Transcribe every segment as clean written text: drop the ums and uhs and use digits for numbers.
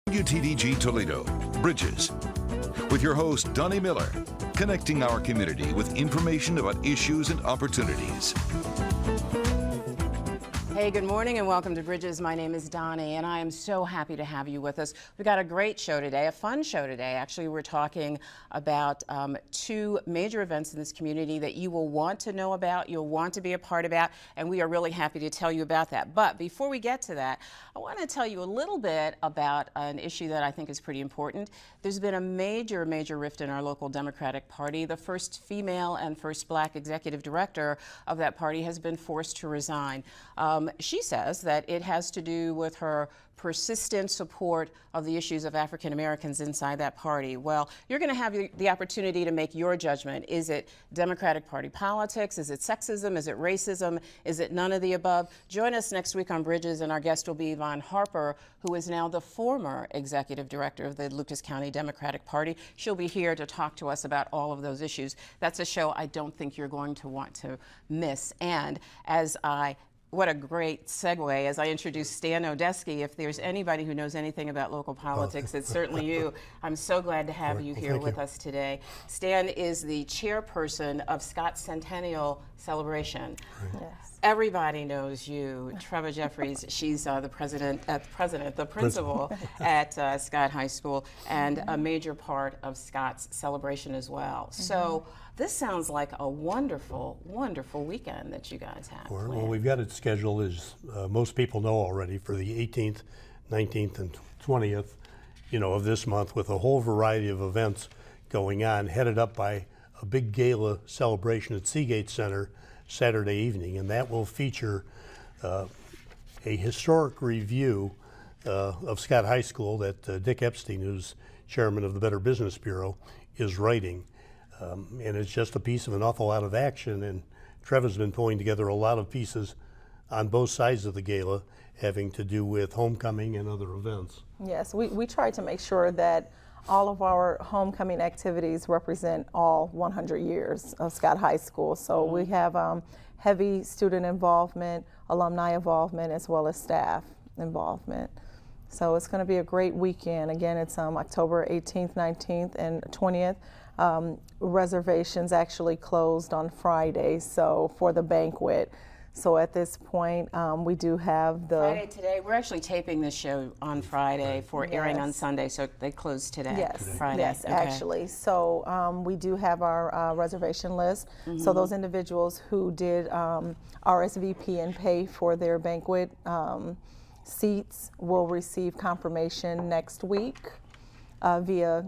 WTDG Toledo, Bridges, with your host, Donnie Miller, connecting our community with information about issues and opportunities. Hey, good morning and welcome to Bridges. My name is Donnie and I am so happy to have you with us. We've got a great show today, a fun show today. Actually, we're talking about two major events in this community that you will want to know about, you'll want to be a part about, and we are really happy to tell you about that. But before we get to that, I want to tell you a little bit about an issue that I think is pretty important. There's been a major rift in our local Democratic Party. The first female and first black executive director of that party has been forced to resign. She says that it has to do with her persistent support of the issues of African Americans inside that party. Well, you're going to have the opportunity to make your judgment. Is it Democratic Party politics? Is it sexism? Is it racism? Is it none of the above? Join us next week on Bridges, and our guest will be Yvonne Harper, who is now the former executive director of the Lucas County Democratic Party. She'll be here to talk to us about all of those issues. That's a show I don't think you're going to want to miss. And what a great segue as I introduce Stan Odeski. If there's anybody who knows anything about local politics, it's certainly you. I'm so glad to have you here with us today. Stan is the chairperson of Scott's Centennial Celebration. Yes. Everybody knows you. Treva Jeffries, she's the principal at Scott High School, and a major part of Scott's celebration as well. So this sounds like a wonderful weekend that you guys have. Well, we've got it scheduled, as most people know already, for the 18th, 19th, and 20th, of this month, with a whole variety of events going on, headed up by a big gala celebration at Seagate Center Saturday evening, and that will feature a historic review of Scott High School that Dick Epstein, who's chairman of the Better Business Bureau, is writing. And it's just a piece of an awful lot of action, and Treva's been pulling together a lot of pieces on both sides of the gala having to do with homecoming and other events. Yes, we try to make sure that all of our homecoming activities represent all 100 years of Scott High School. So we have heavy student involvement, alumni involvement, as well as staff involvement. So it's going to be a great weekend. Again, it's October 18th, 19th, and 20th. Reservations actually closed on Friday, so for the banquet. So at this point, we do have the Friday today. We're actually taping this show on Friday for airing on Sunday, so they closed today. Yes, Friday. yes, Okay. actually. So we do have our reservation list. So those individuals who did RSVP and pay for their banquet seats will receive confirmation next week via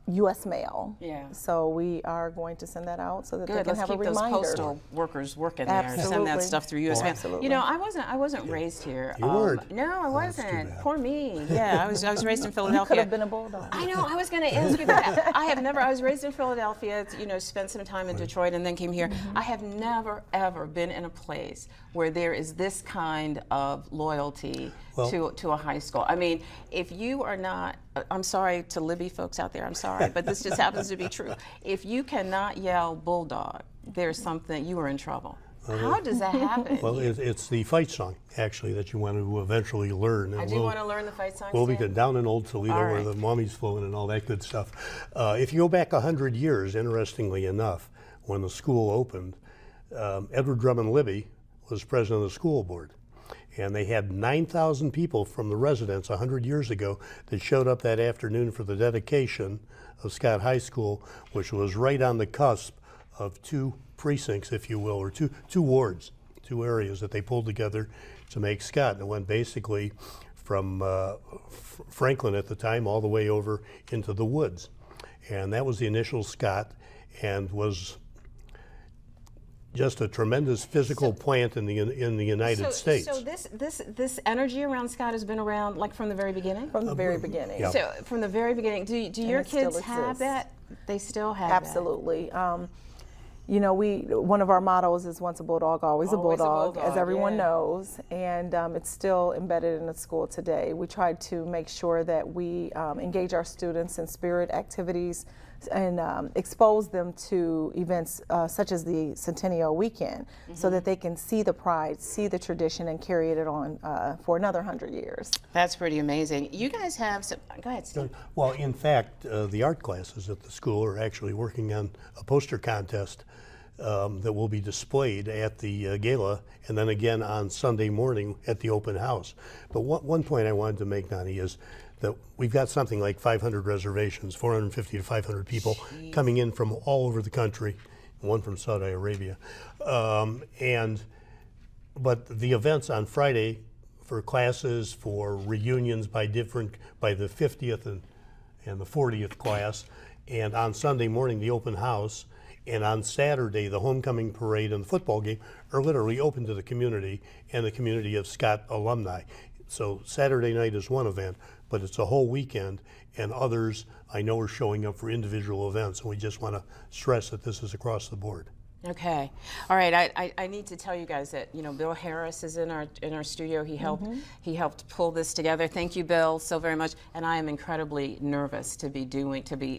U.S. mail. Yeah. So we are going to send that out so that they can have a reminder. Let's keep those postal workers working there to send that stuff through U.S. mail. Absolutely. I wasn't raised here. You weren't? No, I wasn't. Poor me. Yeah, I was raised in Philadelphia. You could have been a Bulldog. I know. I was going to ask you that. I was raised in Philadelphia. Spent some time in Detroit, and then came here. I have never ever been in a place where there is this kind of loyalty to a high school. I mean, if you are not, I'm sorry to Libby folks out there, I'm sorry, but this just happens to be true. If you cannot yell Bulldog, there's something, you are in trouble. How does that happen? Well, it's the fight song, actually, that you want to eventually learn. I do want to learn the fight song. We'll be down in Old Toledo where the mommy's flowing and all that good stuff. If you go back 100 years, interestingly enough, when the school opened, Edward Drummond Libby was president of the school board. And they had 9,000 people from the residents 100 years ago that showed up that afternoon for the dedication of Scott High School, which was right on the cusp of two precincts, if you will, or two wards, two areas that they pulled together to make Scott. And it went basically from Franklin at the time all the way over into the woods. And that was the initial Scott, and was just a tremendous physical plant in the United States. So this energy around Scott has been around like from the very beginning? From the very beginning. Yeah. So from the very beginning, do your kids have that? They still have Absolutely. One of our mottos is once a Bulldog, always a Bulldog, as everyone knows, and it's still embedded in the school today. We try to make sure that we engage our students in spirit activities and expose them to events such as the Centennial Weekend, so that they can see the pride, see the tradition, and carry it on for another 100 years. That's pretty amazing. You guys have some, go ahead, Steve. Well, in fact, the art classes at the school are actually working on a poster contest that will be displayed at the gala, and then again on Sunday morning at the open house. But one point I wanted to make, Donnie, is that we've got something like 500 reservations, 450 to 500 people coming in from all over the country, one from Saudi Arabia. But the events on Friday for classes, for reunions by the 50th and the 40th class, and on Sunday morning the open house, and on Saturday the homecoming parade and the football game are literally open to the community and the community of Scott alumni. So Saturday night is one event, but it's a whole weekend, and others I know are showing up for individual events, and we just want to stress that this is across the board. Okay, all right. I need to tell you guys that Bill Harris is in our studio. He helped pull this together. Thank you, Bill, so very much. And I am incredibly nervous to be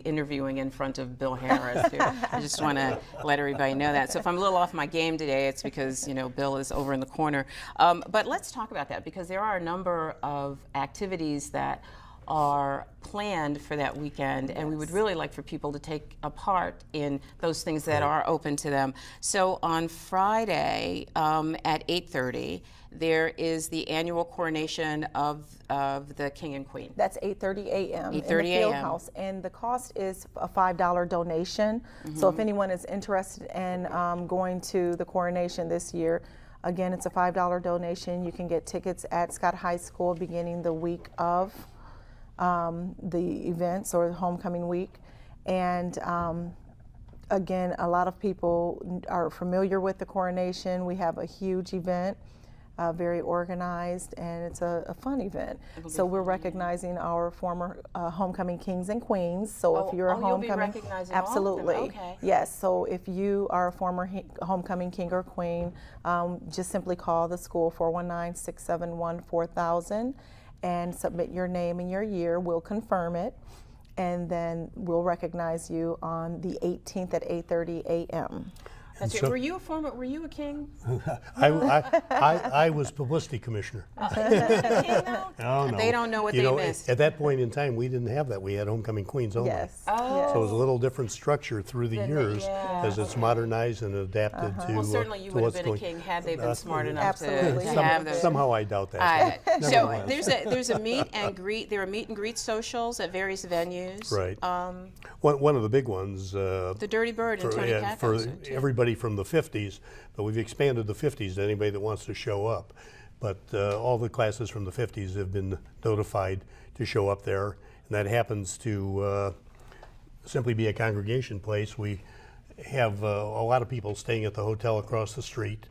interviewing in front of Bill Harris here. I just want to let everybody know that. So if I'm a little off my game today, it's because Bill is over in the corner. But let's talk about that, because there are a number of activities that are planned for that weekend, and we would really like for people to take a part in those things that are open to them. So on Friday at 8:30, there is the annual coronation of the King and Queen. That's 8:30 a.m. in the 8:30 field a.m. house, and the cost is a $5 donation. So if anyone is interested in going to the coronation this year, again, it's a $5 donation. You can get tickets at Scott High School beginning the week of the events or the homecoming week. And again, a lot of people are familiar with the coronation. We have a huge event, very organized, and it's a fun event. So we're recognizing our former homecoming kings and queens. So if you're a you'll be homecoming, recognizing all of them. absolutely, Okay. yes. So if you are a former homecoming king or queen, just simply call the school 419-671-4000. and submit your name and your year. We'll confirm it, and then we'll recognize you on the 18th at 8:30 a.m. That's right. Were you a king? I was publicity commissioner. No. They don't know what they missed. At that point in time, we didn't have that. We had homecoming queens only. Yes. Oh. So it was a little different structure through the years as it's modernized and adapted to Well, certainly you to would have what's been a going. king had they been smart enough Absolutely. to have those. Somehow I doubt that. So Nevertheless. there's a meet and greet. There are meet and greet socials at various venues. Right. One of the big ones. The Dirty Bird and Tony Pat for concert, too. everybody from the 50s, but we've expanded the 50s to anybody that wants to show up. But all the classes from the 50s have been notified to show up there, and that happens to simply be a congregation place. We have a lot of people staying at the hotel across the street,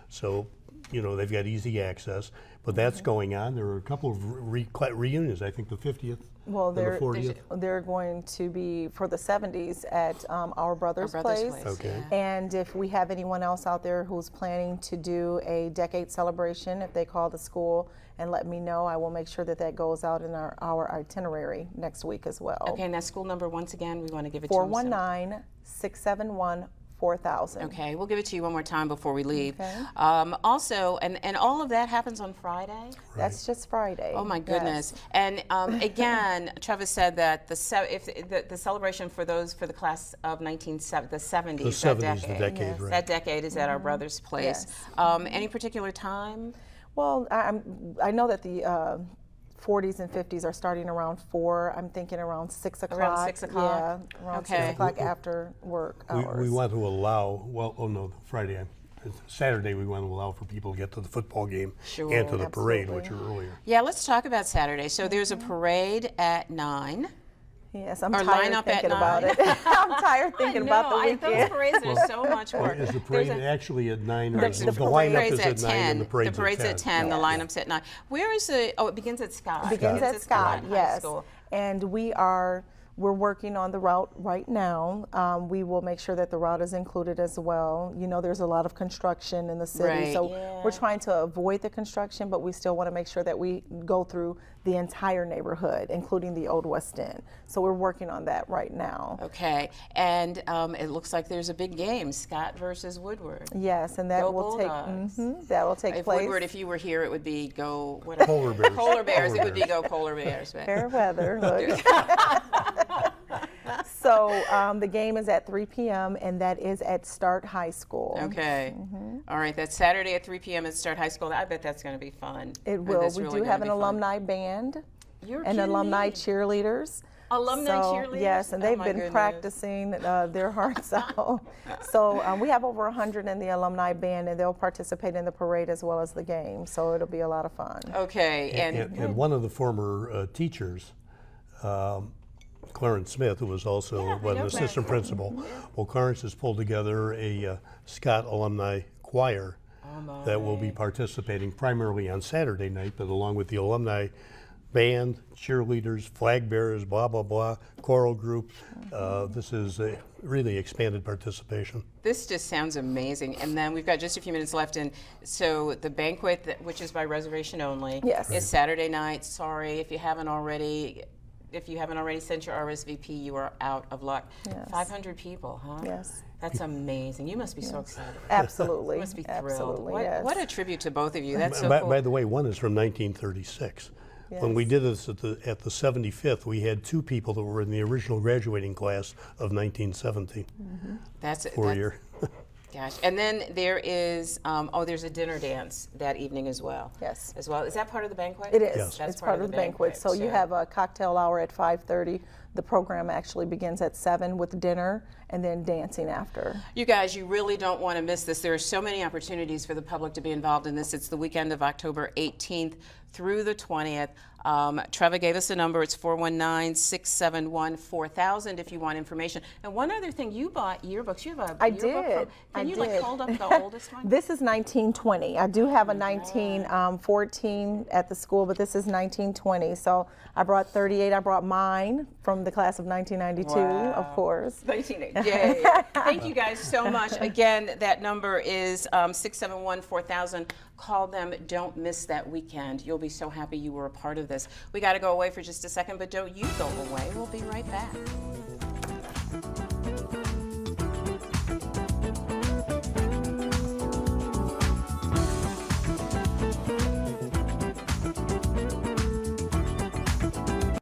so they've got easy access. But that's going on. There are a couple of reunions. I think the 50th. Well, and the 40th. they're going to be for the 70s at Our Brother's Place. Okay. And if we have anyone else out there who's planning to do a decade celebration, if they call the school and let me know, I will make sure that goes out in our itinerary next week as well. Okay, and that school number once again, we want to give it to them. 419-671-4000. Okay, we'll give it to you one more time before we leave. Okay. Also, and all of that happens on Friday? That's just Friday. Oh my goodness! Yes. And again, Travis said that the celebration for the class of the 70s, The that 70s, decade, the decade, right. that decade is at Our Brother's Place. Yes. Any particular time? Well, I know that the 40s and 50s are starting around 4. I'm thinking around 6 o'clock. Around 6 o'clock? Yeah, around Okay. 6 o'clock after work hours. We want to allow, Saturday we want to allow for people to get to the football game and to the parade, which are earlier. Yeah, let's talk about Saturday. So there's a parade at 9. Yes, I'm Or tired line up at thinking about 9. it. I'm tired thinking about the weekend. Those parades are so much work. Is the parade actually at 9, or The is the parade lineup parade's is at 9 and the parade's The parade's at 10. The Yes. lineup's at 9. Where is the? Oh, it begins at Scott. Begins at Scott, High yes. School. And We're working on the route right now. We will make sure that the route is included as well. You know, there's a lot of construction in the city, Right, so yeah. we're trying to avoid the construction, but we still want to make sure that we go through the entire neighborhood, including the Old West End. So we're working on that right now. Okay, and it looks like there's a big game, Scott versus Woodward. Yes, and that Go will Bulldogs. that will take If place. Woodward, if you were here, it would be go what? Polar bears. Polar Bears. Polar It would be bears. go Polar Bears. Fair weather. Look. So the game is at 3 p.m. and that is at Start High School. Okay. All right. That's Saturday at 3 p.m. at Start High School. I bet that's going to be fun. It will. That's We really do gonna have an be fun. alumni band You're and kidding alumni me. cheerleaders. Alumni So, cheerleaders? yes, and Oh they've my been goodness. practicing their hearts out. So we have over 100 in the alumni band, and they'll participate in the parade as well as the game. So it'll be a lot of fun. Okay. And one of the former teachers, Clarence Smith, who was also Yeah, I an know Clarence. assistant principal, well, Clarence has pulled together a Scott alumni choir that will be participating primarily on Saturday night, but along with the alumni band, cheerleaders, flag bearers, blah, blah, blah, choral group. This is a really expanded participation. This just sounds amazing. And then we've got just a few minutes left. And so the banquet, which is by reservation only, Yes. is Saturday night. Sorry if you haven't already. If you haven't already sent your RSVP, you are out of luck. Yes. 500 people, huh? Yes. That's amazing. You must be so excited. Absolutely. You must be thrilled. Absolutely, What, yes. what a tribute to both of you. That's so by, cool. by the way, one is from 1936. When we Yes. did this at the 75th, we had 2 people that were in the original graduating class of 1917. That's it. 4 year. Gosh. And then there is, there's a dinner dance that evening as well. Yes. As well. Is that part of the banquet? It is. Yes. That's It's part of the banquet. So you have a cocktail hour at 5:30. The program actually begins at 7 with dinner and then dancing after. You guys, you really don't want to miss this. There are so many opportunities for the public to be involved in this. It's the weekend of October 18th through the 20th. Trevor gave us a number. It's 419-671-4000 if you want information. And one other thing, you bought yearbooks. You have a I yearbook did. Can you like did. hold up the oldest one? This is 1920. I do have a 1914 at the school, but this is 1920. So I brought 38. I brought mine from the class of 1992, of course. 1980. Yeah. Thank you guys so much. Again, that number is 671-4000. Call them. Don't miss that weekend. You'll be so happy you were a part of this. We got to go away for just a second, but don't you go away. We'll be right back.